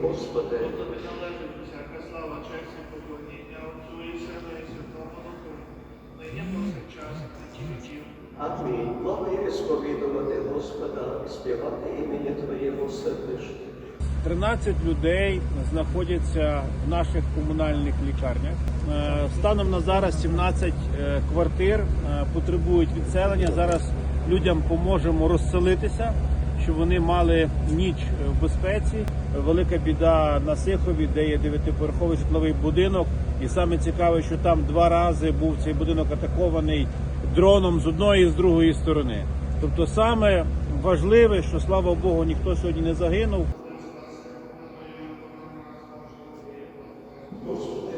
Господи. Бо тобі належить усяка слава, честь і поклоніння Отцю і Сину і Святому Духу, нині повсякчас і на віки віків. Амінь. Слава і сповідувати Господа, і співати імені Твоєго сердечно. 13 людей знаходяться в наших комунальних лікарнях. Станом на зараз 17 квартир потребують відселення. Зараз людям поможемо розселитися, щоб вони мали ніч в безпеці. Велика біда на Сихові, де є 9-поверховий житловий будинок. І саме цікаве, що там 2 рази був цей будинок атакований дроном з одної і з другої сторони. Тобто саме важливе, що, слава Богу, ніхто сьогодні не загинув. Господи.